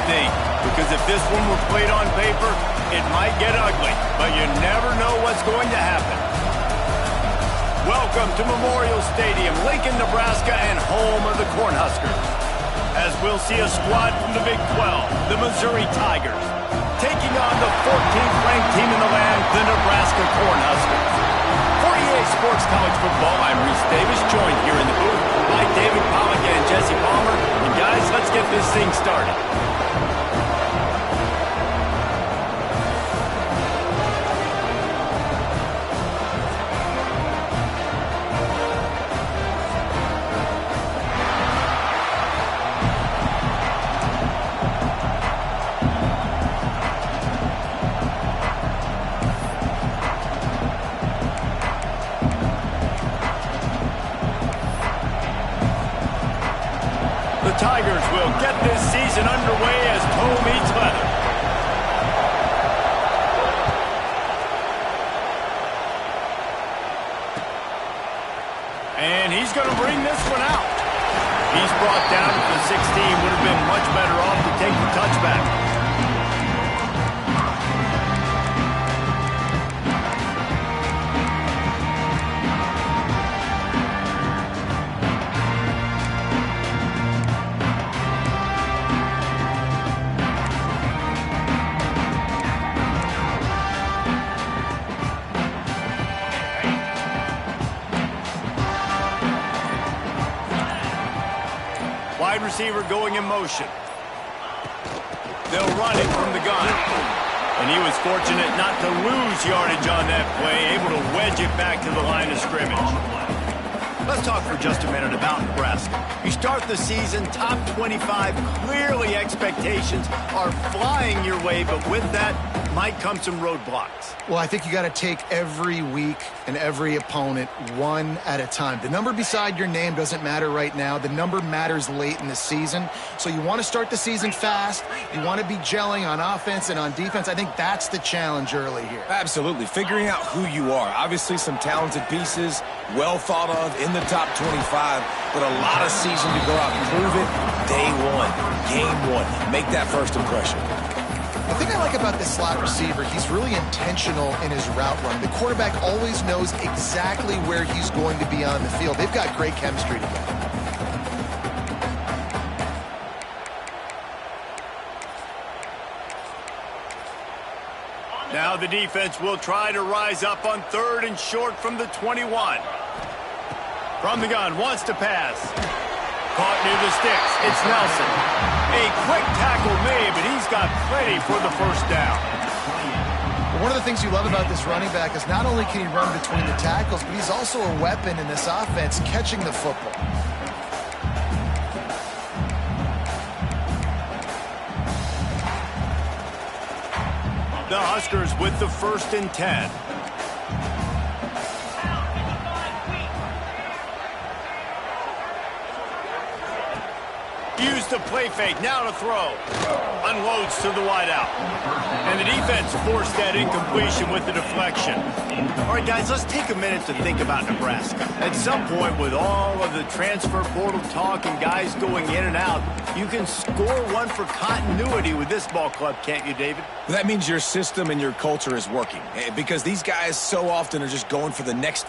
think, because if this one were played on paper, it might get ugly, but you never know what's going to happen. Welcome to Memorial Stadium, Lincoln, Nebraska, and home of the Cornhuskers. As we'll see a squad from the Big 12, the Missouri Tigers, taking on the 14th ranked team in the land, the Nebraska Cornhuskers. For EA Sports College Football, I'm Reese Davis, joined here in the booth by David Pollack and Jesse Palmer. And guys, let's get this thing started. The Tigers will get this season underway as toe meets leather. And he's going to bring this one out. He's brought down to the 16. Would have been much better off to take the touchback. Wide receiver going in motion. They'll run it from the gun. And he was fortunate not to lose yardage on that play, able to wedge it back to the line of scrimmage. Let's talk for just a minute about Nebraska. You start the season top 25. Clearly expectations are flying your way, but with that might come some roadblocks. Well, I think you got to take every week and every opponent one at a time. The number beside your name doesn't matter right now. The number matters late in the season. So you want to start the season fast. You want to be gelling on offense and on defense. I think that's the challenge early here. Absolutely. Figuring out who you are. Obviously some talented pieces, well thought of in the top 25, but a lot of season to go out and prove it. Day one, game one. Make that first impression. The thing I like about this slot receiver, he's really intentional in his route run. The quarterback always knows exactly where he's going to be on the field. They've got great chemistry together. Now the defense will try to rise up on 3rd and short from the 21. From the gun, wants to pass. Caught near the sticks. It's Nelson. A quick tackle made, but he's got plenty for the first down. One of the things you love about this running back is not only can he run between the tackles, but he's also a weapon in this offense catching the football. The Huskers with the 1st and 10. Used the play fake, now to throw. Unloads to the wideout. And the defense forced that incompletion with the deflection. All right, guys, let's take a minute to think about Nebraska. At some point, with all of the transfer portal talk and guys going in and out, you can score one for continuity with this ball club, can't you, David? That means your system and your culture is working, because these guys so often are just going for the next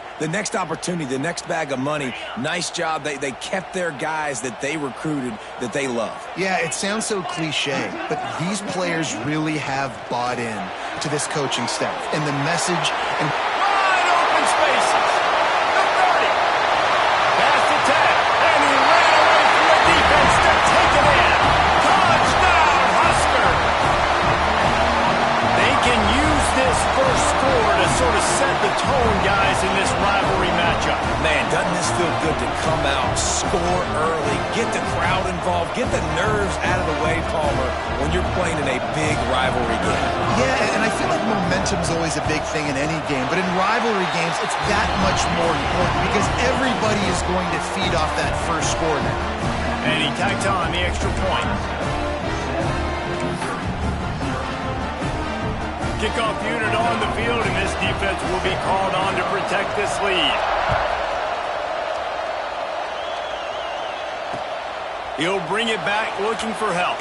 opportunity, the next bag of money. Nice job. They kept their guys that they recruited, that they love. Yeah, it sounds so cliche, but these players really have bought in to this coaching staff and the message. And wide open spaces. The 30. Pass attack. And he ran away from the defense to take it in. Touchdown, Husker. They can use this first score to sort of set the tone, guys, in this rivalry matchup. Man, doesn't this feel good to come out, score early, get the crowd involved, get the nerves out of the way, Palmer, when you're playing in a big rivalry game? Yeah, and I feel like momentum's always a big thing in any game, but in rivalry games, it's that much more important because everybody is going to feed off that first score now. And he tacked on the extra point. Kickoff unit on the field, and this defense will be called on to protect this lead. He'll bring it back looking for help.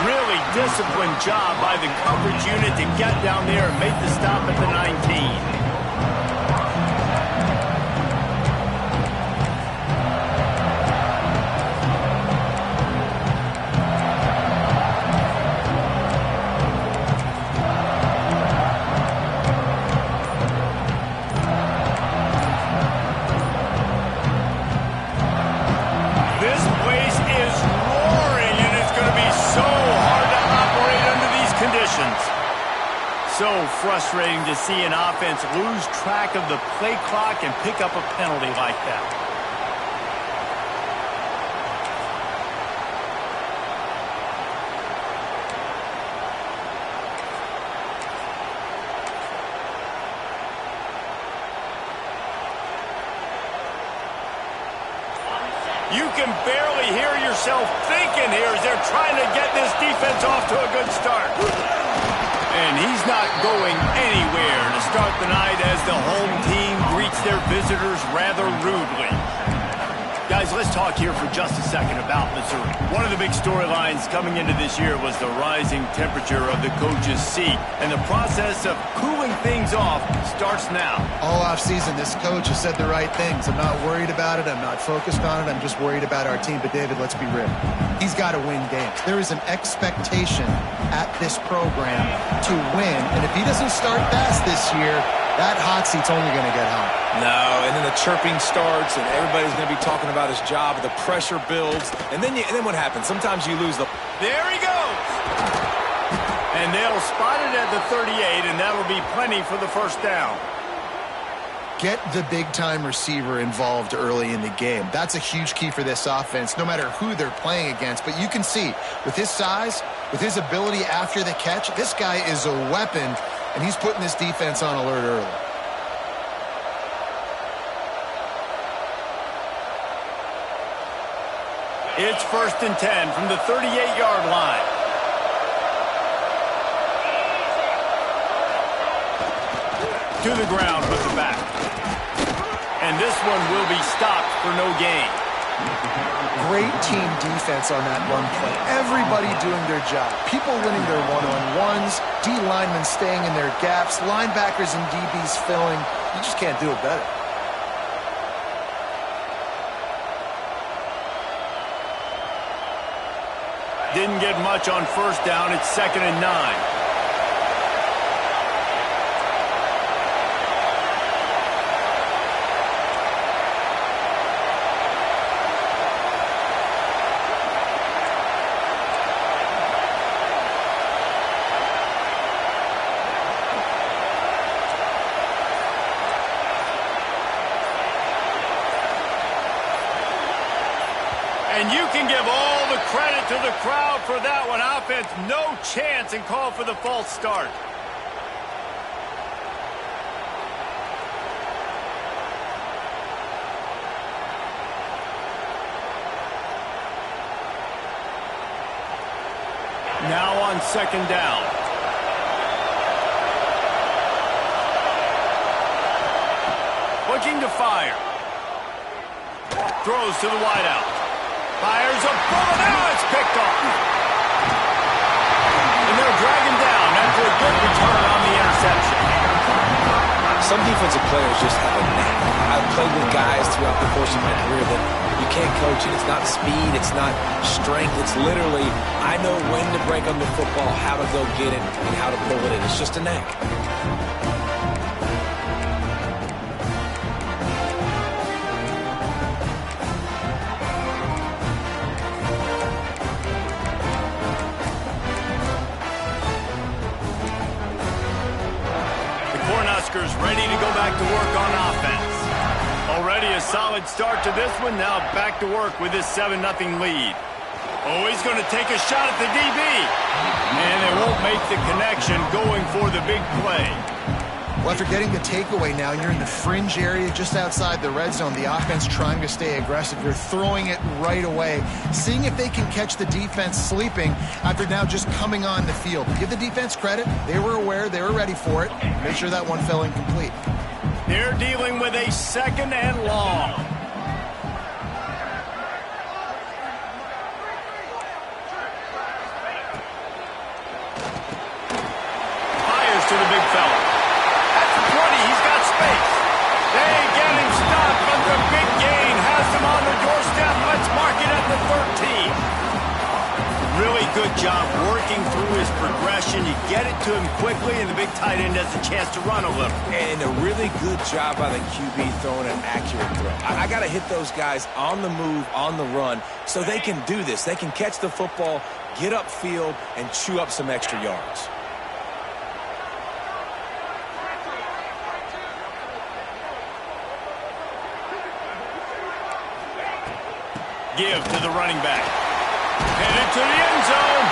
really disciplined job by the coverage unit to get down there and make the stop at the 19. So frustrating to see an offense lose track of the play clock and pick up a penalty like that. You can barely hear yourself thinking here as they're trying to get this defense off to a good start. And he's not going anywhere to start the night as the home team greets their visitors rather rudely. Guys, let's talk here for just a second about Missouri. One of the big storylines coming into this year was the rising temperature of the coach's seat. And the process of cooling things off starts now. All offseason, this coach has said the right things. I'm not worried about it. I'm not focused on it. I'm just worried about our team. But, David, let's be real. He's got to win games. There is an expectation at this program to win. And if he doesn't start fast this year, that hot seat's only going to get hot. No, and then the chirping starts, and everybody's going to be talking about his job. The pressure builds, and then what happens? Sometimes you lose the... There he goes! And they'll spot it at the 38, and that'll be plenty for the first down. Get the big-time receiver involved early in the game. That's a huge key for this offense, no matter who they're playing against. But you can see, with his size, with his ability after the catch, this guy is a weapon, and he's putting this defense on alert early. It's 1st and 10 from the 38-yard line. To the ground with the back. And this one will be stopped for no gain. Great team defense on that run play. Everybody doing their job. People winning their one-on-ones, D linemen staying in their gaps, linebackers and DBs filling. You just can't do it better. Didn't get much on first down. It's 2nd and 9. And you can give all the credit to the crowd for that one. Offense, no chance, and call for the false start. Now on 2nd down. Looking to fire. Throws to the wideout. Fires a bullet. Now it's picked off. And they'll drag him down after a good return on the interception. Some defensive players just have a knack. I've played with guys throughout the course of my career that you can't coach it. It's not speed. It's not strength. It's literally, I know when to break on the football, how to go get it, and how to pull it in. It's just a knack. Ready to go back to work on offense. Already a solid start to this one. Now back to work with this 7-0 lead. Oh, he's going to take a shot at the DB. And they won't make the connection going for the big play. Well, after getting the takeaway now, you're in the fringe area just outside the red zone. The offense trying to stay aggressive. You're throwing it right away, seeing if they can catch the defense sleeping after now just coming on the field. Give the defense credit. They were aware. They were ready for it. Make sure that one fell incomplete. They're dealing with a 2nd and long. to 13. Really good job working through his progression. You get it to him quickly, and the big tight end has a chance to run a little. And a really good job by the QB throwing an accurate throw. I got to hit those guys on the move, on the run, so they can do this. They can catch the football, get upfield, and chew up some extra yards. Give to the running back. Headed to the end zone.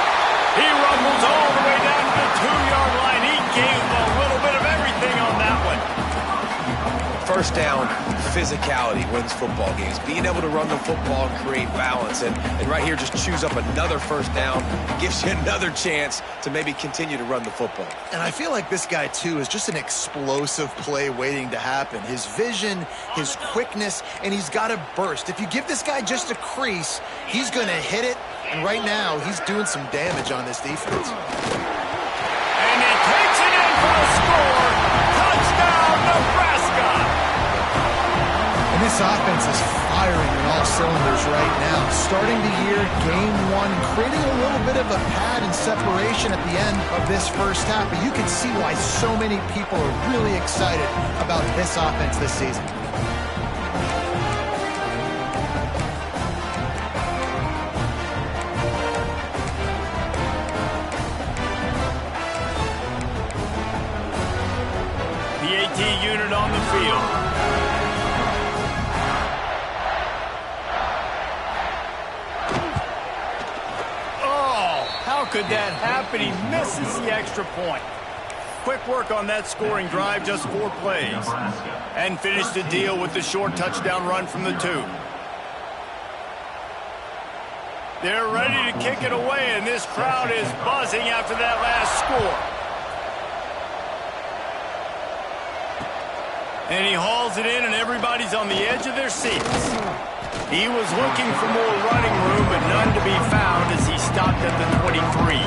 He rumbles all the way down to the 2-yard line. He gave a little bit of everything on that one. First down, physicality wins football games. Being able to run the football and create balance. And right here, just chews up another first down. Gives you another chance to maybe continue to run the football. And I feel like this guy, too, is just an explosive play waiting to happen. His vision, his quickness, and he's got a burst. If you give this guy just a crease, he's going to hit it. And right now, he's doing some damage on this defense. And he takes it in for a score. Touchdown, Nebraska. And this offense is firing on all cylinders right now. Starting the year, game one, creating a little bit of a pad and separation at the end of this first half. But you can see why so many people are really excited about this offense this season. The AT unit on the field. How could that happen? He misses the extra point. Quick work on that scoring drive, just 4 plays. And finished the deal with the short touchdown run from the 2. They're ready to kick it away, and this crowd is buzzing after that last score. And he hauls it in, and everybody's on the edge of their seats. He was looking for more running room, but none to be found as he stopped at the 23.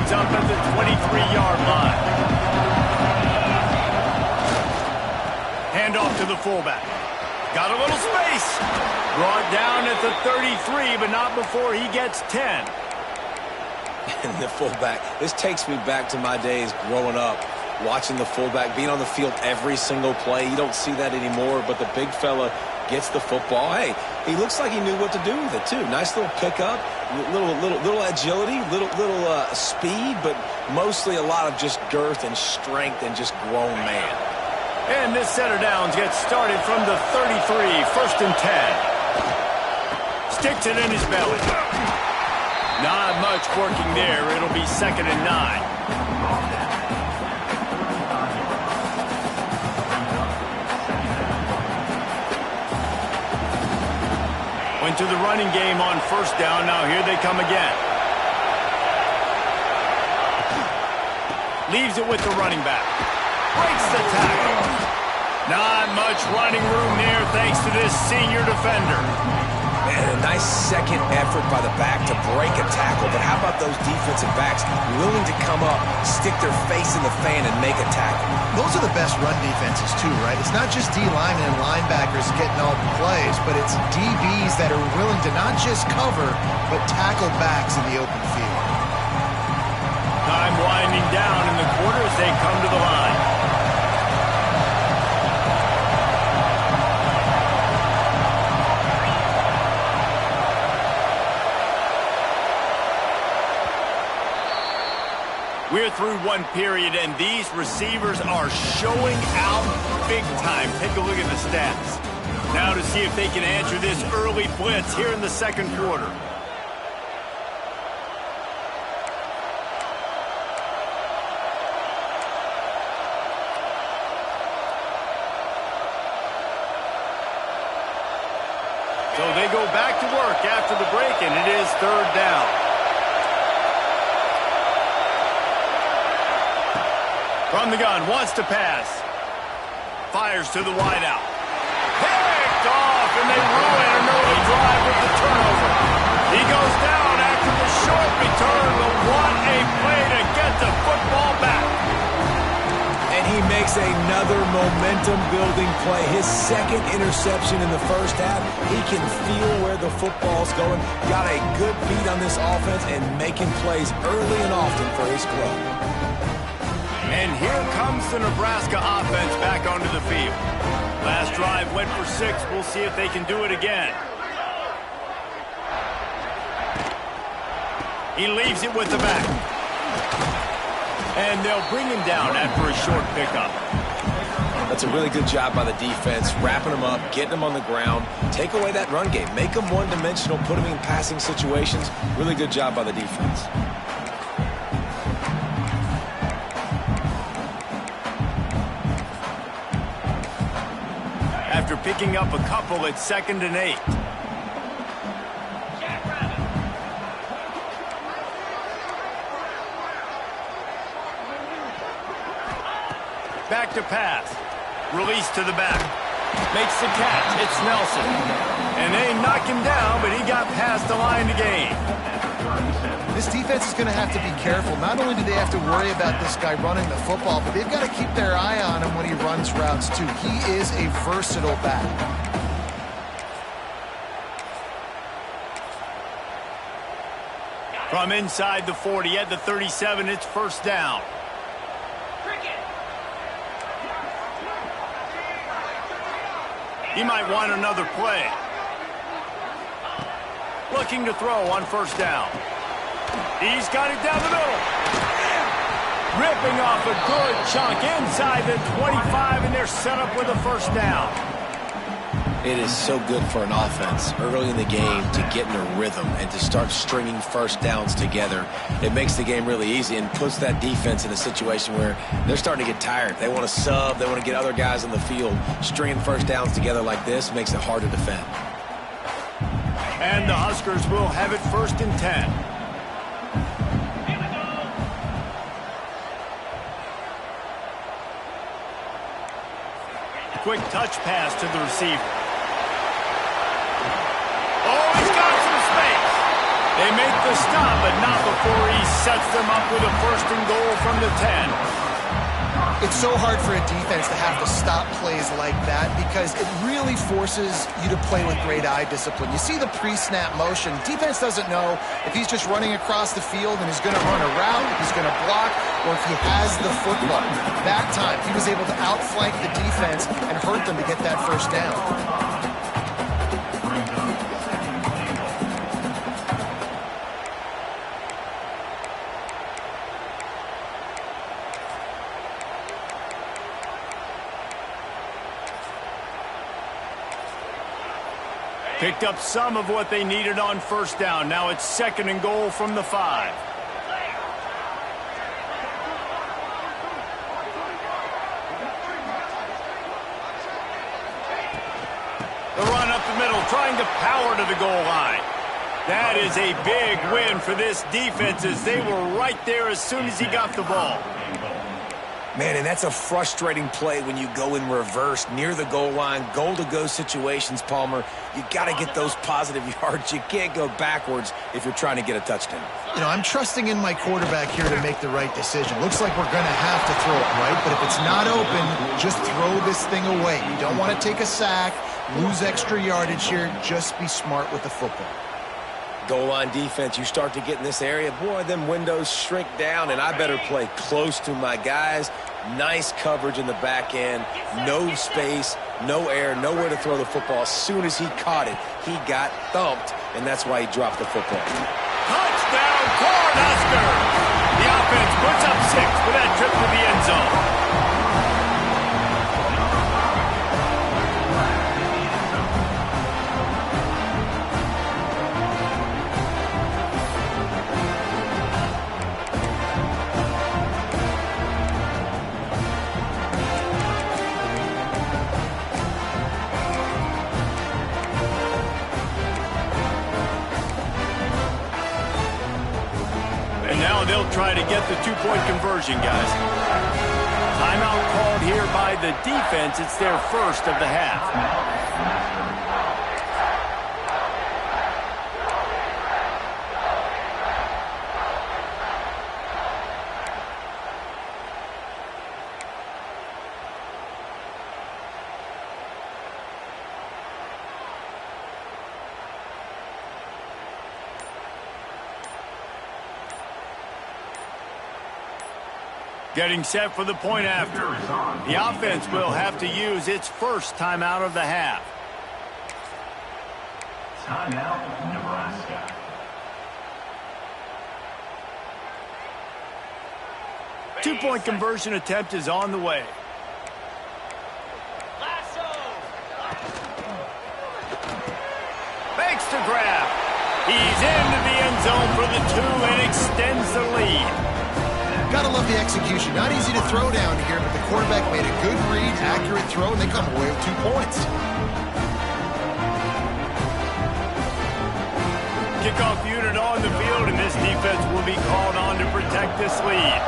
Up at the 23-yard line. Handoff to the fullback. Got a little space. Brought down at the 33, but not before he gets 10. And the fullback, this takes me back to my days growing up, watching the fullback being on the field every single play. You don't see that anymore, but the big fella gets the football. Hey, he looks like he knew what to do with it, too. Nice little pickup, little agility, little speed, but mostly a lot of just girth and strength and just grown man. And this set of downs gets started from the 33, 1st and 10. Sticks it in his belly. Not much working there. It'll be 2nd and 9. Went to the running game on 1st down. Now here they come again. Leaves it with the running back. Breaks the tackle. Not much running room there thanks to this senior defender. Man, a nice second effort by the back to break a tackle. But how about those defensive backs willing to come up, stick their face in the fan, and make a tackle? Those are the best run defenses, too, right? It's not just D-linemen and linebackers getting all the plays, but it's DBs that are willing to not just cover, but tackle backs in the open field. Time winding down in the quarter as they come to the line. We're through one period, and these receivers are showing out big time. Take a look at the stats. Now to see if they can answer this early blitz here in the 2nd quarter. So they go back to work after the break, and it is 3rd down. From the gun, wants to pass. Fires to the wideout. Picked off, and they ruin an early drive with the turnover. He goes down after the short return, but what a play to get the football back. And he makes another momentum-building play. His second interception in the first half. He can feel where the football's going. Got a good beat on this offense and making plays early and often for his club. And here comes the Nebraska offense back onto the field. Last drive went for 6. We'll see if they can do it again. He leaves it with the back. And they'll bring him down after a short pickup. That's a really good job by the defense, wrapping him up, getting him on the ground. Take away that run game. Make him one-dimensional, put him in passing situations. Really good job by the defense. After picking up a couple at 2nd and 8. Back to pass. Release to the back. Makes the catch. It's Nelson. And they knock him down, but he got past the line to gain. This defense is going to have to be careful. Not only do they have to worry about this guy running the football, but they've got to keep their eye on him when he runs routes, too. He is a versatile back. From inside the 40 at the 37, it's first down. He might want another play. Looking to throw on first down. He's got it down the middle. Ripping off a good chunk inside the 25, and they're set up with a first down. It is so good for an offense early in the game to get in a rhythm and to start stringing first downs together. It makes the game really easy and puts that defense in a situation where they're starting to get tired. They want to sub. They want to get other guys on the field. Stringing first downs together like this makes it hard to defend. And the Huskers will have it 1st and 10. Quick touch pass to the receiver. Oh, he's got some space. They make the stop, but not before he sets them up with a 1st and goal from the 10. It's so hard for a defense to have to stop plays like that because it really forces you to play with great eye discipline. You see the pre-snap motion. Defense doesn't know if he's just running across the field and he's going to run a route, he's going to block, or if he has the football. That time, he was able to outflank the defense and hurt them to get that first down. Picked up some of what they needed on first down. Now it's 2nd and goal from the 5. The run up the middle, trying to power to the goal line. That is a big win for this defense as they were right there as soon as he got the ball. Man, and that's a frustrating play when you go in reverse near the goal line, goal-to-go situations, Palmer. You got to get those positive yards. You can't go backwards if you're trying to get a touchdown. You know, I'm trusting in my quarterback here to make the right decision. Looks like we're going to have to throw it, right? But if it's not open, just throw this thing away. You don't want to take a sack, lose extra yardage here. Just be smart with the football. Goal line defense, you start to get in this area, boy, them windows shrink down, and I better play close to my guys. Nice coverage in the back end, no space, no air, nowhere to throw the football. As soon as he caught it, he got thumped, and that's why he dropped the football. Touchdown, Cornhuskers! The offense puts up 6 for that trip to the end zone. They'll try try to get the two-point conversion, guys. Timeout called here by the defense. It's their first of the half. Getting set for the point after. The offense will have to use its first timeout of the half. Timeout, Nebraska. Two-point conversion attempt is on the way. Makes the grab. He's into the end zone for the two and extends the lead. Gotta love the execution. Not easy to throw down here, but the quarterback made a good read, accurate throw, and they come away with 2 points. Kickoff unit on the field, and this defense will be called on to protect this lead.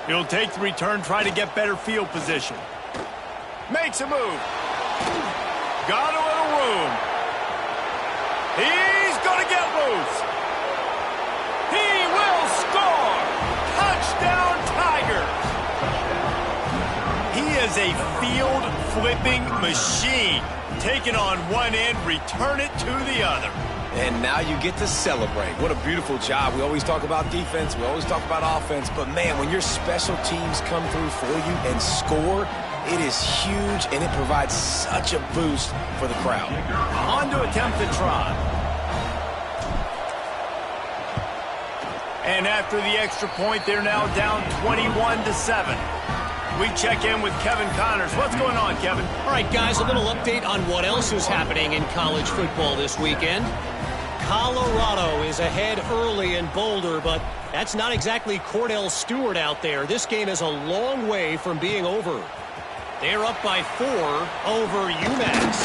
He'll take the return, try to get better field position. Makes a move. Got a little room. He's going to get loose. He will score. Touchdown, Tigers. He is a field-flipping machine. Take it on one end, return it to the other. And now you get to celebrate. What a beautiful job. We always talk about defense. We always talk about offense. But, man, when your special teams come through for you and score, it is huge, and it provides such a boost for the crowd. On to attempt the try. And after the extra point, they're now down 21-7. We check in with Kevin Connors. What's going on, Kevin? All right, guys, a little update on what else is happening in college football this weekend. Colorado is ahead early in Boulder, but that's not exactly Cordell Stewart out there. This game is a long way from being over. They're up by 4 over UMass.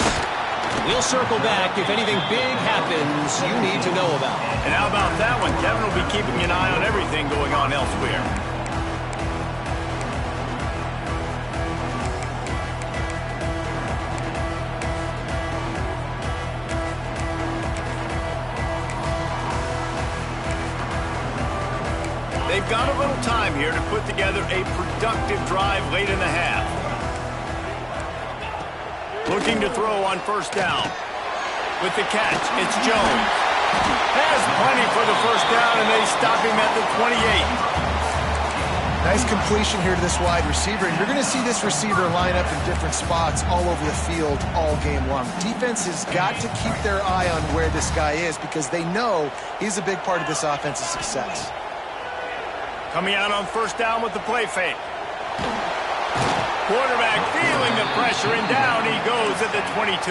We'll circle back if anything big happens you need to know about. And how about that one? Kevin will be keeping an eye on everything going on elsewhere. They've got a little time here to put together a productive drive late in the half. Looking to throw on first down. With the catch, it's Jones. Has plenty for the first down, and they stop him at the 28. Nice completion here to this wide receiver, and you're going to see this receiver line up in different spots all over the field all game long. Defense has got to keep their eye on where this guy is because they know he's a big part of this offense's success. Coming out on first down with the play fake. Quarterback feeling the pressure, and down he goes at the 22.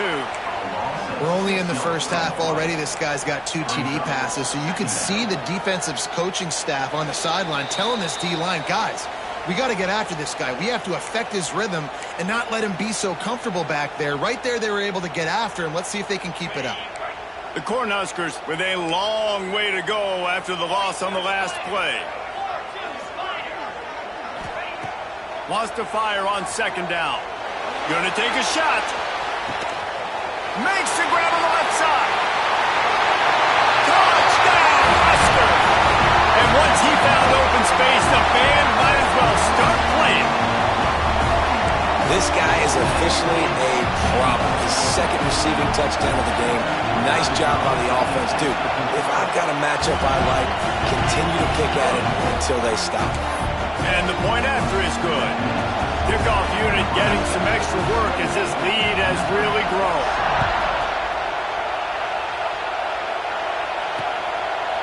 We're only in the first half already. This guy's got 2 TD passes, so you can see the defensive coaching staff on the sideline telling this D-line, guys, we got to get after this guy. We have to affect his rhythm and not let him be so comfortable back there. Right there, they were able to get after him. Let's see if they can keep it up. The Cornhuskers with a long way to go after the loss on the last play. Wants to fire on second down. Gonna take a shot. Makes the grab on the left side. Touchdown, Husker! And once he found open space, the band might as well start playing. This guy is officially a problem. His second receiving touchdown of the game. Nice job on the offense, too. If I've got a matchup I like, continue to pick at it until they stop. And the point after is good. Kickoff unit getting some extra work as this lead has really grown.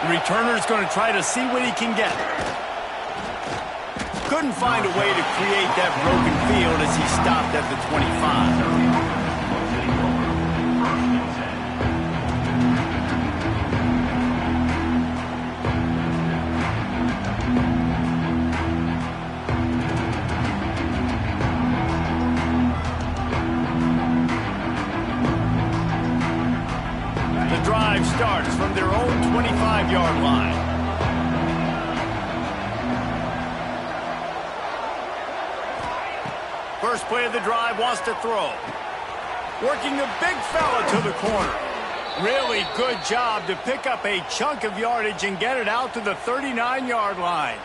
The returner's going to try to see what he can get. Couldn't find a way to create that broken field as he stopped at the 25. their own 25-yard line. First play of the drive, wants to throw. Working the big fella to the corner. Really good job to pick up a chunk of yardage and get it out to the 39-yard line.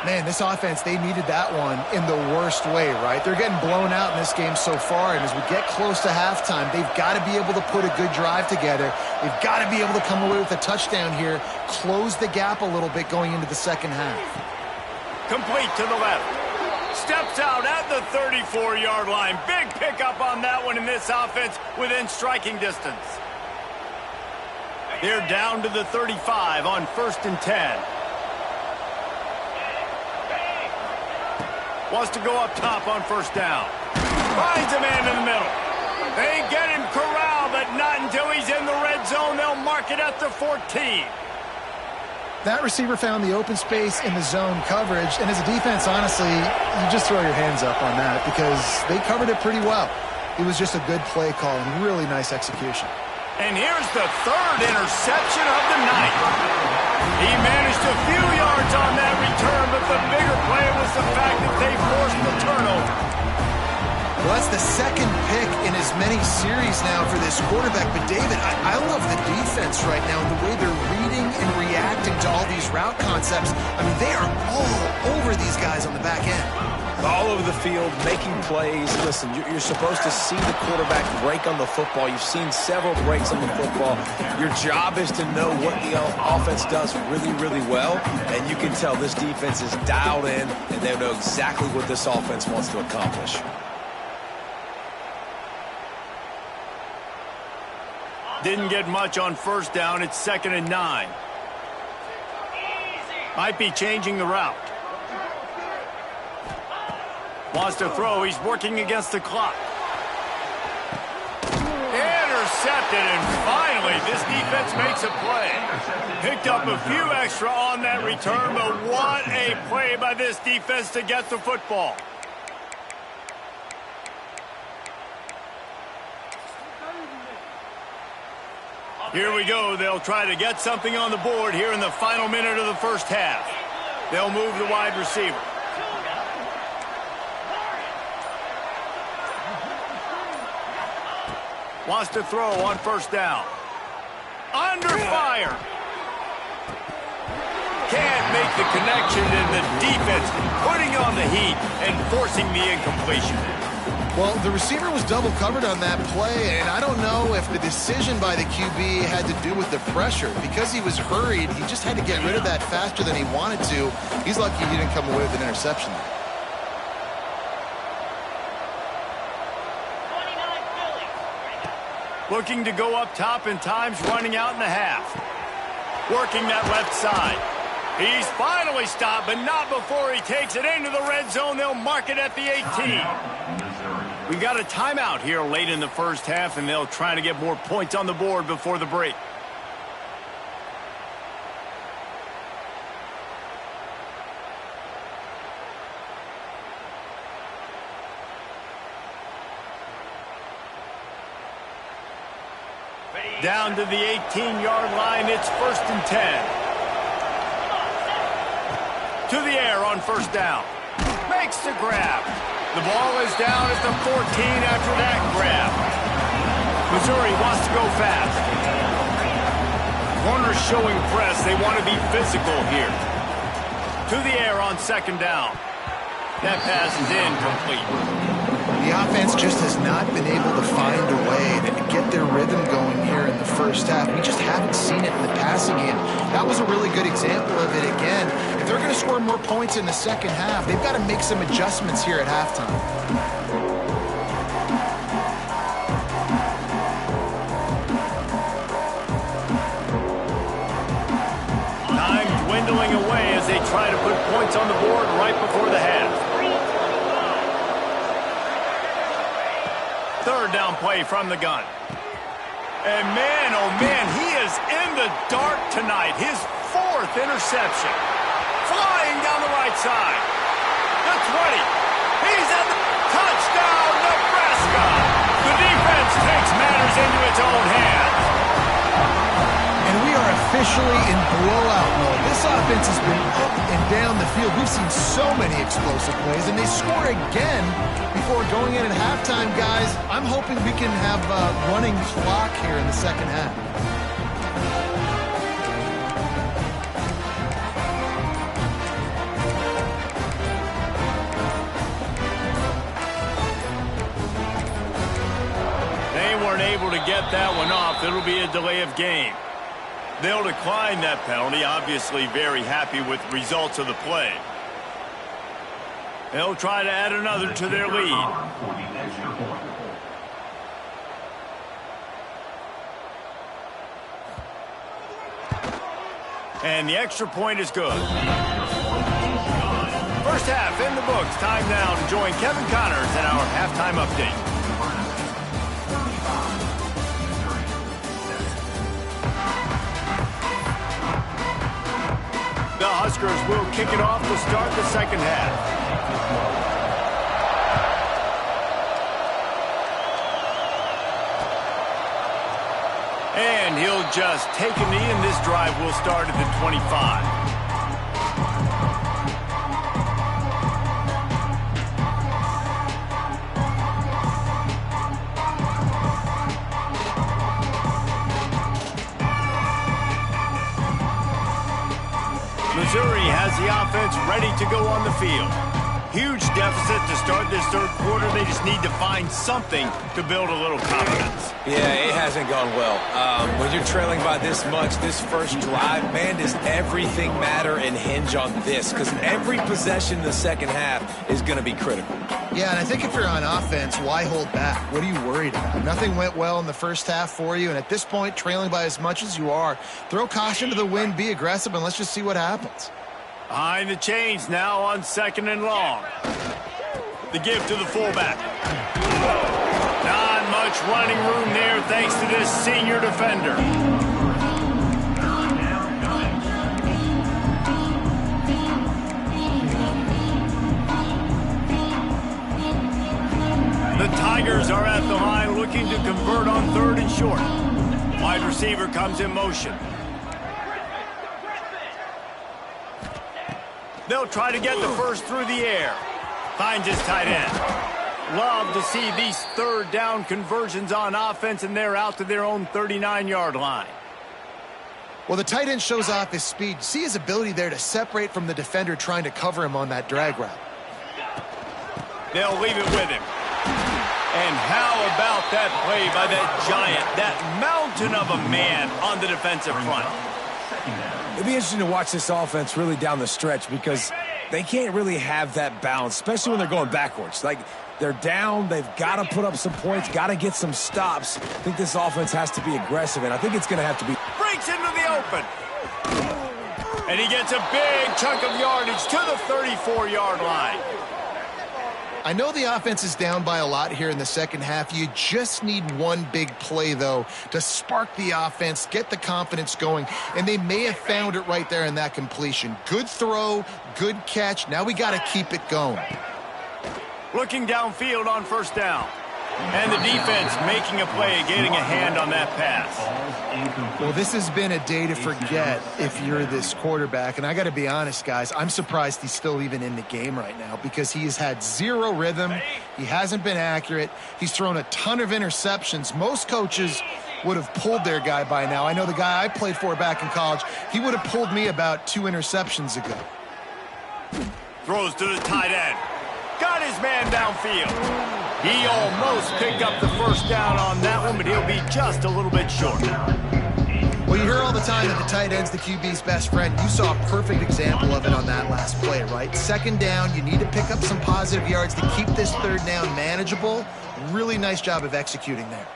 Man, this offense, they needed that one in the worst way, right? They're getting blown out in this game so far, and as we get close to halftime, they've got to be able to put a good drive together. They've got to be able to come away with a touchdown here, close the gap a little bit going into the second half. Complete to the left. Steps out at the 34-yard line. Big pickup on that one in this offense within striking distance. They're down to the 35 on 1st and 10. Wants to go up top on 1st down. Finds a man in the middle. They get him corralled, but not until he's in the red zone. They'll mark it at the 14. That receiver found the open space in the zone coverage, and as a defense, honestly, you just throw your hands up on that because they covered it pretty well. It was just a good play call and really nice execution. And here's the 3rd interception of the night. He managed a few yards on that return, but the bigger play was the fact that they forced the turnover. Well, that's the 2nd pick in as many series now for this quarterback. But, David, I love the defense right now and the way they're reading and reacting to all these route concepts. I mean, they are all over these guys on the back end. All over the field, making plays. Listen, you're supposed to see the quarterback break on the football. You've seen several breaks on the football. Your job is to know what the offense does really, really well. And you can tell this defense is dialed in, and they know exactly what this offense wants to accomplish. Didn't get much on 1st down. It's 2nd and 9. Might be changing the route. Wants to throw. He's working against the clock. Intercepted, and finally this defense makes a play. Picked up a few extra on that return, but what a play by this defense to get the football. Here we go. They'll try to get something on the board here in the final minute of the 1st half. They'll move the wide receiver. Wants to throw on 1st down. Under fire. Can't make the connection, and the defense putting on the heat and forcing the incompletion. Well, the receiver was double covered on that play, and I don't know if the decision by the QB had to do with the pressure. Because he was hurried, he just had to get rid of that faster than he wanted to. He's lucky he didn't come away with an interception. Looking to go up top, and time's running out in the half. Working that left side. He's finally stopped, but not before he takes it into the red zone. They'll mark it at the 18. We've got a timeout here late in the 1st half, and they'll try to get more points on the board before the break. Down to the 18-yard line, it's 1st and 10. To the air on 1st down. Makes the grab. The ball is down at the 14 after that grab. Missouri wants to go fast. Corners showing press. They want to be physical here. To the air on 2nd down. That pass is incomplete. The offense just has not been able to find a way to get their rhythm going here in the 1st half. We just haven't seen it in the passing game. That was a really good example of it again. If they're going to score more points in the 2nd half, they've got to make some adjustments here at halftime. Time dwindling away as they try to put points on the board right before the half. 3rd down play from the gun. And man, oh man, he is in the dark tonight. His 4th interception. Flying down the right side. The 20. He's at the touchdown, Nebraska. The defense takes matters into its own hands. And officially in blowout mode. This offense has been up and down the field. We've seen so many explosive plays, and they score again before going in at halftime, guys. I'm hoping we can have a running clock here in the second half. They weren't able to get that one off. It'll be a delay of game. They'll decline that penalty, obviously very happy with the results of the play. They'll try to add another to their lead. For the extra point. And the extra point is good. First half in the books. Time now to join Kevin Connors in our halftime update. The Huskers will kick it off to start the second half. And he'll just take a knee, and this drive will start at the 25. Missouri has the offense ready to go on the field. Huge deficit to start this third quarter. They just need to find something to build a little confidence. Yeah, it hasn't gone well. When you're trailing by this much, this first drive, man, does everything matter and hinge on this? Because every possession in the second half is going to be critical. Yeah, and I think if you're on offense, why hold back? What are you worried about? Nothing went well in the first half for you, and at this point, trailing by as much as you are, throw caution to the wind, be aggressive, and let's just see what happens. Behind the chains now on second and long. The give to the fullback. Not much running room there thanks to this senior defender. The Tigers are at the line looking to convert on third and short. Wide receiver comes in motion. They'll try to get the first through the air. Finds his tight end. Love to see these third down conversions on offense, and they're out to their own 39-yard line. Well, the tight end shows off his speed. See his ability there to separate from the defender trying to cover him on that drag route. They'll leave it with him. And how about that play by that giant, that mountain of a man on the defensive front? It'd be interesting to watch this offense really down the stretch because they can't really have that balance, especially when they're going backwards. Like, they're down, they've got to put up some points, got to get some stops. I think this offense has to be aggressive, and I think it's going to have to be. Breaks into the open. And he gets a big chunk of yardage to the 34-yard line. I know the offense is down by a lot here in the second half. You just need one big play, though, to spark the offense, get the confidence going, and they may have found it right there in that completion. Good throw, good catch. Now we got to keep it going. Looking downfield on first down. And the defense making a play, getting a hand on that pass. Well, this has been a day to forget if you're this quarterback. And I got to be honest, guys, I'm surprised he's still even in the game right now because he has had zero rhythm. He hasn't been accurate. He's thrown a ton of interceptions. Most coaches would have pulled their guy by now. I know the guy I played for back in college, he would have pulled me about 2 interceptions ago. Throws to the tight end. Got his man downfield. He almost picked up the first down on that one, but he'll be just a little bit short. Well, you hear all the time that the tight end's the QB's best friend. You saw a perfect example of it on that last play, right? Second down, you need to pick up some positive yards to keep this third down manageable. Really nice job of executing there.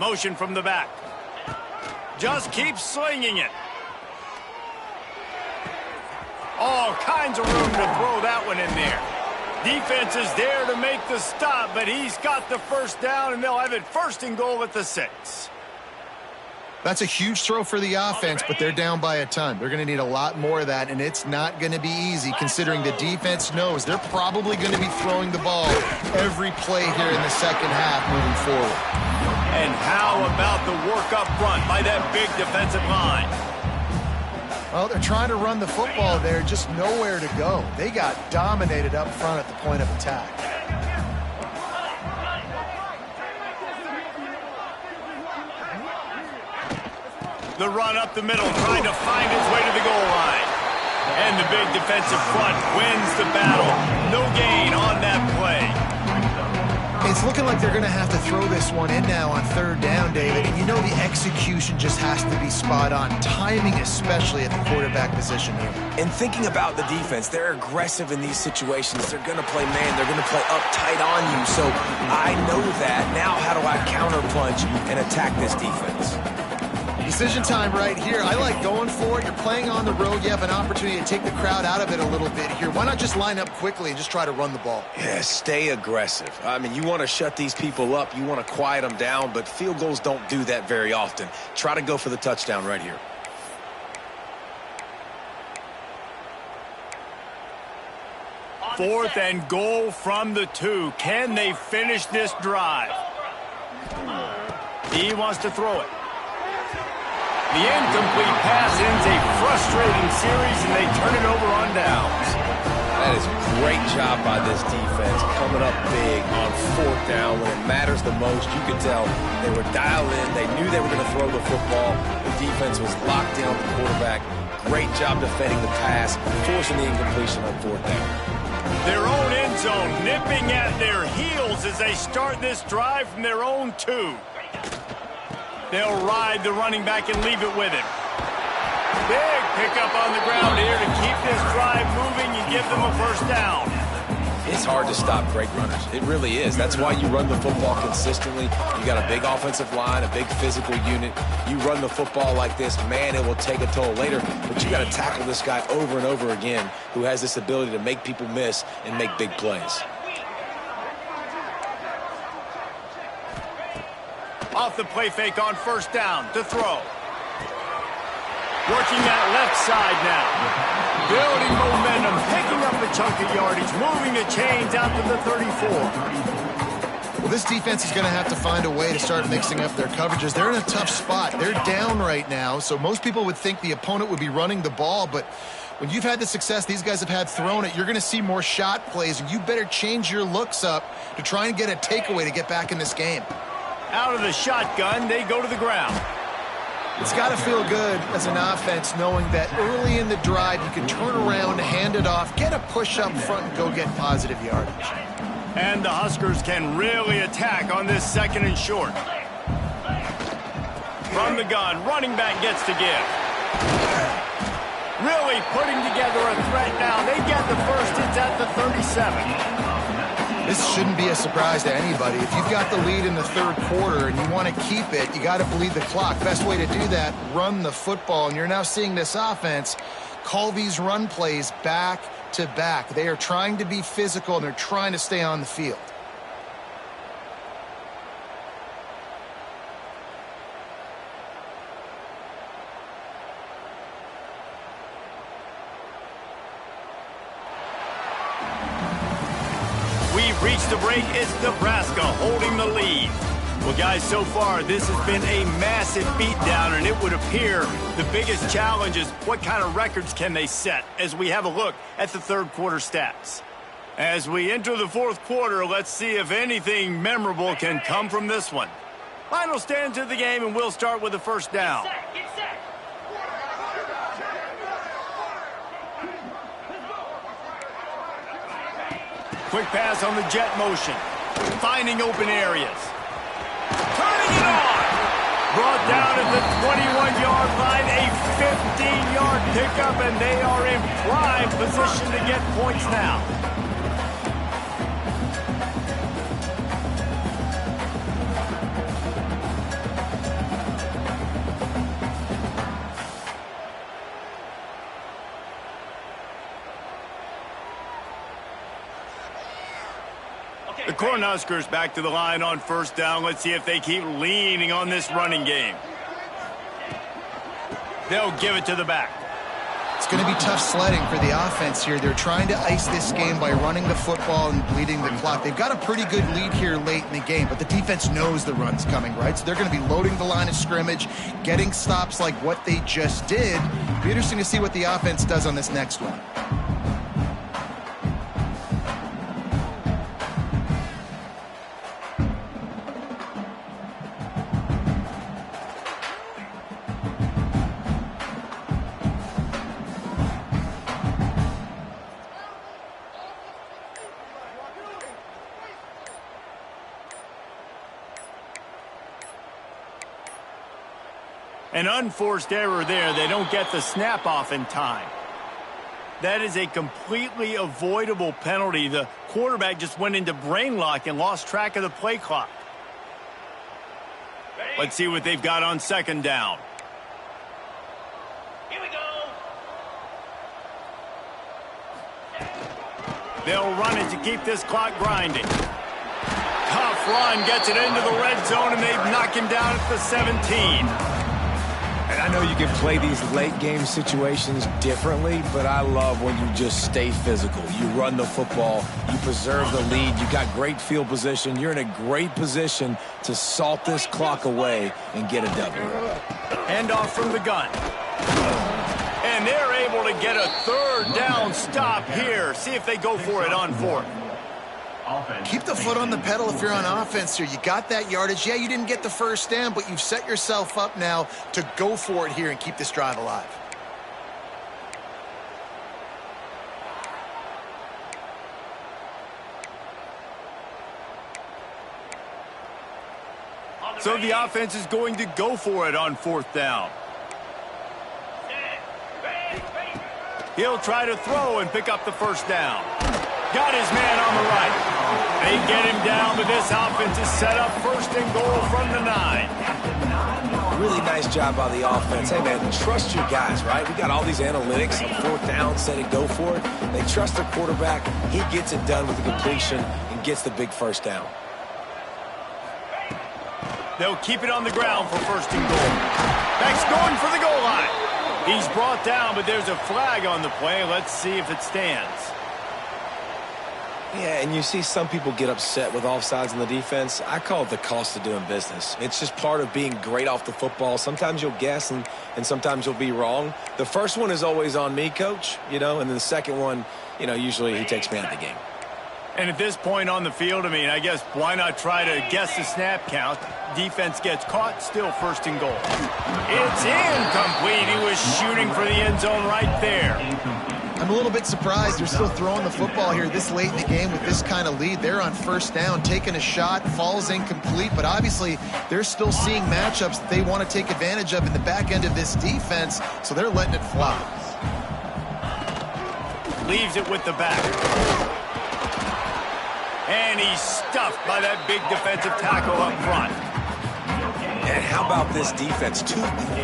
Motion from the back. Just keep slinging it. All kinds of room to throw that one in there. Defense is there to make the stop, but he's got the first down, and they'll have it first and goal at the 6. That's a huge throw for the offense, but they're down by a ton. They're going to need a lot more of that, and it's not going to be easy considering the defense knows they're probably going to be throwing the ball every play here in the second half moving forward. And how about the work up front by that big defensive line? Well, they're trying to run the football there, just nowhere to go. They got dominated up front at the point of attack. The run up the middle, trying to find its way to the goal line. And the big defensive front wins the battle. No gain on that play. It's looking like they're going to have to throw this one in now on third down, David. And you know the execution just has to be spot on. Timing especially at the quarterback position here. And thinking about the defense, they're aggressive in these situations. They're going to play man. They're going to play up tight on you. So I know that. Now how do I counterpunch and attack this defense? Decision time right here. I like going for it. You're playing on the road. You have an opportunity to take the crowd out of it a little bit here. Why not just line up quickly and just try to run the ball? Yeah, stay aggressive. I mean, you want to shut these people up. You want to quiet them down, but field goals don't do that very often. Try to go for the touchdown right here. Fourth and goal from the 2. Can they finish this drive? He wants to throw it. The incomplete pass ends a frustrating series, and they turn it over on downs. That is a great job by this defense, coming up big on fourth down when it matters the most. You could tell they were dialed in. They knew they were going to throw the football. The defense was locked in on the quarterback. Great job defending the pass, forcing the incompletion on fourth down. Their own end zone nipping at their heels as they start this drive from their own 2. They'll ride the running back and leave it with him. Big pickup on the ground here to keep this drive moving and give them a first down. It's hard to stop great runners. It really is. That's why you run the football consistently. You got a big offensive line, a big physical unit. You run the football like this, man, it will take a toll later. But you got to tackle this guy over and over again who has this ability to make people miss and make big plays. Off the play fake on first down to throw. Working that left side now. Building momentum, picking up a chunk of yardage, moving the chains out to the 34. Well, this defense is going to have to find a way to start mixing up their coverages. They're in a tough spot. They're down right now, so most people would think the opponent would be running the ball, but when you've had the success these guys have had throwing it, you're going to see more shot plays, and you better change your looks up to try and get a takeaway to get back in this game. Out of the shotgun, they go to the ground. It's got to feel good as an offense knowing that early in the drive you can turn around, hand it off, get a push up front, and go get positive yardage. And the Huskers can really attack on this second and short. From the gun, running back gets to give. Really putting together a threat now. They get the first. It's at the 37. This shouldn't be a surprise to anybody. If you've got the lead in the third quarter and you want to keep it, you got to bleed the clock. Best way to do that, run the football. And you're now seeing this offense call these run plays back to back. They are trying to be physical, and they're trying to stay on the field. Reached the break. It's Nebraska holding the lead. Well, guys, so far this has been a massive beatdown, and it would appear the biggest challenge is what kind of records can they set as we have a look at the third quarter stats. As we enter the fourth quarter, let's see if anything memorable can come from this one. Final stanza of the game, and we'll start with the first down. Quick pass on the jet motion. Finding open areas. Turning it on. Brought down at the 21-yard line. A 15-yard pickup, and they are in prime position to get points now. The Cornhuskers back to the line on first down. Let's see if they keep leaning on this running game. They'll give it to the back. It's going to be tough sledding for the offense here. They're trying to ice this game by running the football and bleeding the clock. They've got a pretty good lead here late in the game, but the defense knows the run's coming, right? So they're going to be loading the line of scrimmage, getting stops like what they just did. Be interesting to see what the offense does on this next one. An unforced error there. They don't get the snap off in time. That is a completely avoidable penalty. The quarterback just went into brain lock and lost track of the play clock. Let's see what they've got on second down. Here we go. They'll run it to keep this clock grinding. Tough run, gets it into the red zone, and they knock him down at the 17. And I know you can play these late game situations differently, but I love when you just stay physical. You run the football, you preserve the lead, you got great field position, you're in a great position to salt this clock away and get a W. Handoff from the gun. And they're able to get a third down stop here. See if they go for it on fourth. Keep the foot on the pedal if you're on offense here. You got that yardage. Yeah, you didn't get the first down, but you've set yourself up now to go for it here and keep this drive alive. So the offense is going to go for it on fourth down. He'll try to throw and pick up the first down. Got his man on the right. They get him down, but this offense is set up first and goal from the 9. Really nice job by the offense. Hey, man, trust your guys, right? We got all these analytics on fourth down, set it, go for it. They trust their quarterback. He gets it done with the completion and gets the big first down. They'll keep it on the ground for first and goal. Beck's going for the goal line. He's brought down, but there's a flag on the play. Let's see if it stands. Yeah, and you see some people get upset with offsides in the defense. I call it the cost of doing business. It's just part of being great off the football. Sometimes you'll guess and sometimes you'll be wrong. The first one is always on me, coach, and then the second one, usually he takes me out of the game. And at this point on the field, I guess why not try to guess the snap count? Defense gets caught, still first and goal. It's incomplete. He was shooting for the end zone right there. I'm a little bit surprised they're still throwing the football here this late in the game with this kind of lead. They're on first down, taking a shot, falls incomplete, but obviously they're still seeing matchups that they want to take advantage of in the back end of this defense, so they're letting it fly. Leaves it with the back. And he's stuffed by that big defensive tackle up front. And how about this defense? 2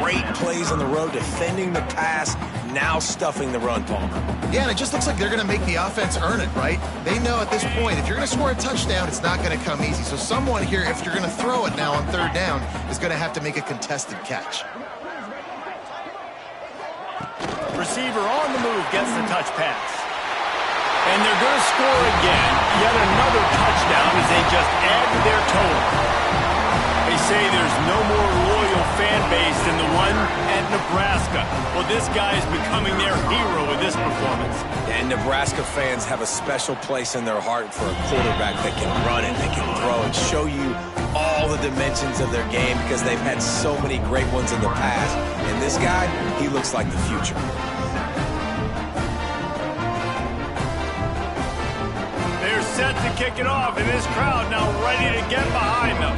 great plays on the road, defending the pass, now stuffing the run, Palmer. Yeah, and it just looks like they're going to make the offense earn it, right? They know at this point, if you're going to score a touchdown, it's not going to come easy. So someone here, if you're going to throw it now on third down, is going to have to make a contested catch. Receiver on the move gets the touch pass. And they're going to score again. Yet another touchdown as they just add to their total. They say there's no more loyal fan base than the one at Nebraska. Well, this guy is becoming their hero with this performance. And Nebraska fans have a special place in their heart for a quarterback that can run it, that can throw it, show you all the dimensions of their game because they've had so many great ones in the past. And this guy, he looks like the future. They're set to kick it off, and this crowd now ready to get behind them.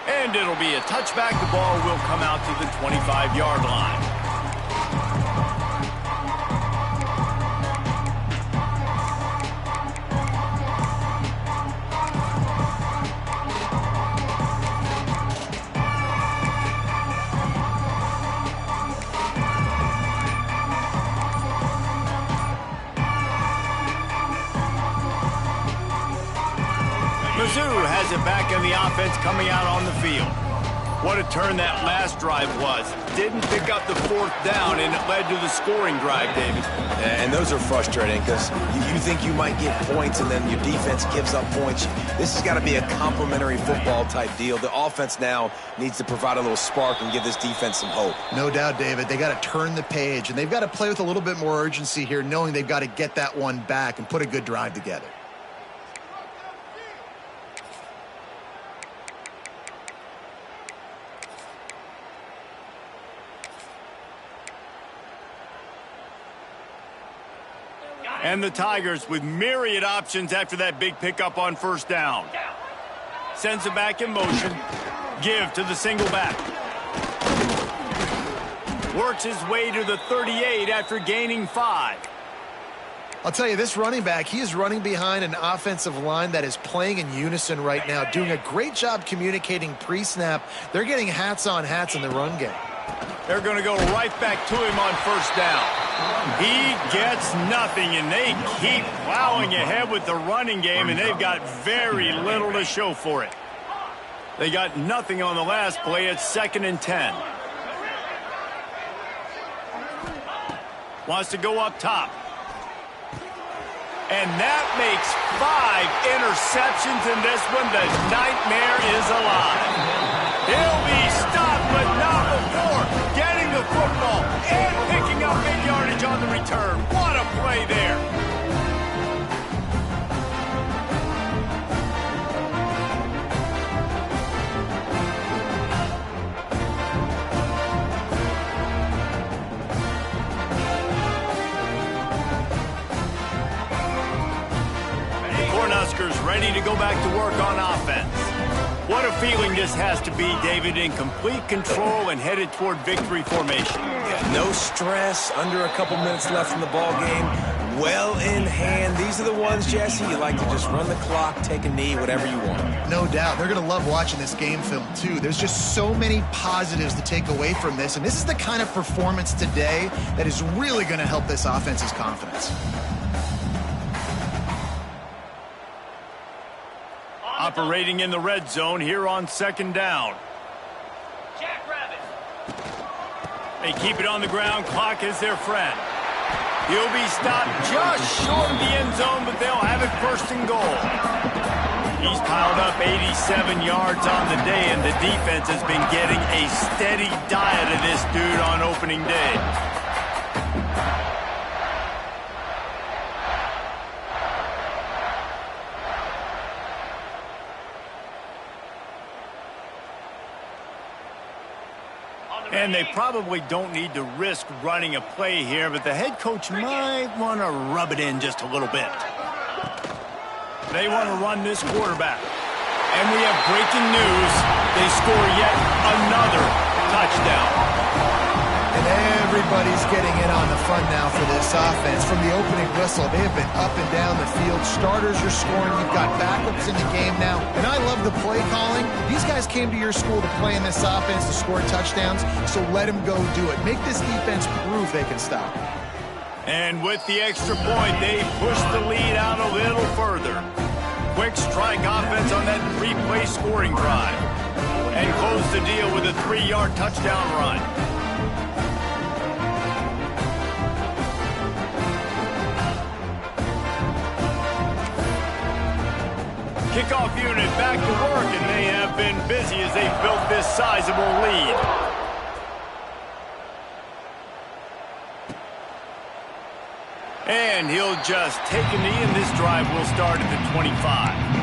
And it'll be a touchback. The ball will come out to the 25-yard line. Mizzou has it back in the offense coming out on the field. What a turn that last drive was. Didn't pick up the fourth down, and it led to the scoring drive, David. And those are frustrating because you think you might get points and then your defense gives up points. This has got to be a complementary football type deal. The offense now needs to provide a little spark and give this defense some hope. No doubt, David. They got to turn the page, and they've got to play with a little bit more urgency here, knowing they've got to get that one back and put a good drive together. And the Tigers with myriad options after that big pickup on first down. Sends it back in motion. Give to the single back. Works his way to the 38 after gaining 5. I'll tell you, this running back, he is running behind an offensive line that is playing in unison right now, doing a great job communicating pre-snap. They're getting hats on hats in the run game. They're going to go right back to him on first down. He gets nothing, and they keep plowing ahead with the running game, and they've got very little to show for it. They got nothing on the last play. It's 2nd and 10. Wants to go up top. And that makes 5 interceptions in this one. The nightmare is alive. He'll be stopped, but not before getting the football and picking up big yardage on the return. What a play there. Cornhuskers ready to go back to work on offense. What a feeling this has to be, David, in complete control and headed toward victory formation. Yeah, no stress, under a couple minutes left in the ball game, well in hand. These are the ones, Jesse, you like to just run the clock, take a knee, whatever you want. No doubt. They're going to love watching this game film, too. There's just so many positives to take away from this, and this is the kind of performance today that is really going to help this offense's confidence. Operating in the red zone here on 2nd down. They keep it on the ground. Clock is their friend. He'll be stopped just short of the end zone, but they'll have it 1st and goal. He's piled up 87 yards on the day, and the defense has been getting a steady diet of this dude on opening day. And they probably don't need to risk running a play here, but the head coach might want to rub it in just a little bit. They want to run this quarterback. And we have breaking news. They score yet another touchdown. And everybody's getting in on the fun now for this offense. From the opening whistle, they have been up and down the field. Starters are scoring. You've got backups in the game now. And I love the play calling. These guys came to your school to play in this offense to score touchdowns, so let them go do it. Make this defense prove they can stop. And with the extra point, they push the lead out a little further. Quick strike offense on that 3-play scoring drive. And close the deal with a 3-yard touchdown run. Kickoff unit back to work, and they have been busy as they built this sizable lead. And he'll just take a knee, and this drive will start at the 25.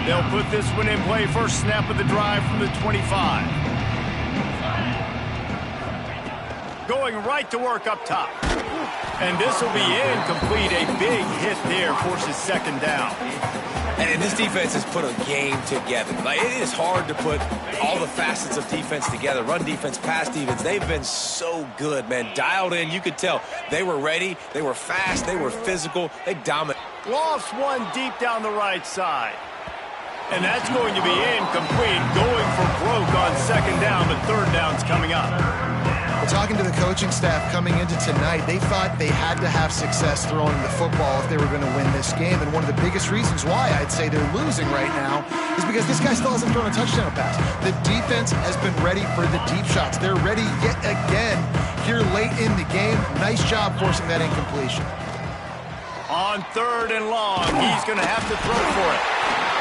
They'll put this one in play. First snap of the drive from the 25. Going right to work up top. And this will be incomplete. A big hit there forces 2nd down. And this defense has put a game together. Like, it is hard to put all the facets of defense together. Run defense, pass defense. They've been so good, man. Dialed in. You could tell they were ready. They were fast. They were physical. They dominated. Lost one deep down the right side. And that's going to be incomplete, going for broke on second down, but third down's coming up. Well, talking to the coaching staff coming into tonight, they thought they had to have success throwing the football if they were going to win this game. And one of the biggest reasons why I'd say they're losing right now is because this guy still hasn't thrown a touchdown pass. The defense has been ready for the deep shots. They're ready yet again here late in the game. Nice job forcing that incompletion. On third and long, he's going to have to throw for it.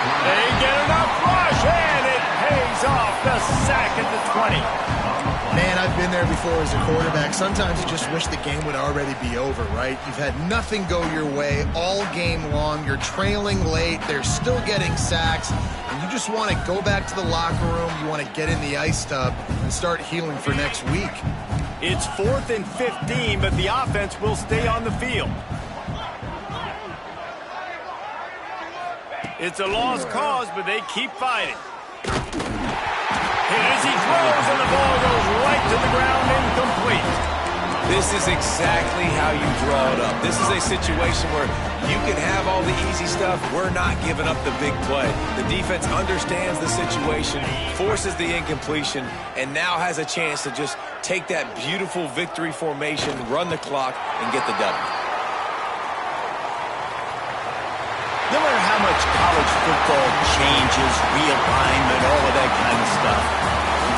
They get enough rush, and it pays off. The sack at the 20. Man, I've been there before as a quarterback. Sometimes you just wish the game would already be over, right? You've had nothing go your way all game long. You're trailing late. They're still getting sacks. And you just want to go back to the locker room. You want to get in the ice tub and start healing for next week. It's 4th and 15, but the offense will stay on the field. It's a lost cause, but they keep fighting. And as he throws, and the ball goes right to the ground, incomplete. This is exactly how you draw it up. This is a situation where you can have all the easy stuff. We're not giving up the big play. The defense understands the situation, forces the incompletion, and now has a chance to just take that beautiful victory formation, run the clock, and get the W. No matter how much college football changes, realignment, all of that kind of stuff,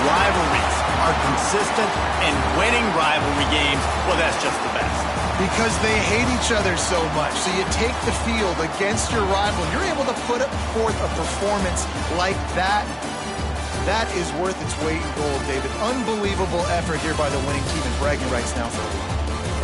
rivalries are consistent, and winning rivalry games, well, that's just the best. Because they hate each other so much. So you take the field against your rival. You're able to put forth a performance like that. That is worth its weight in gold, David. Unbelievable effort here by the winning team, and bragging rights now for a while.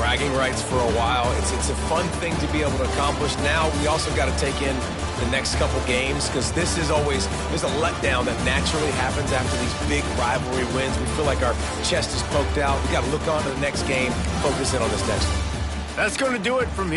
Bragging rights for a while. It's a fun thing to be able to accomplish. Now we also got to take in the next couple games, because this is always, there's a letdown that naturally happens after these big rivalry wins. We feel like our chest is poked out. We got to look on to the next game, focus in on this next one. That's going to do it from here.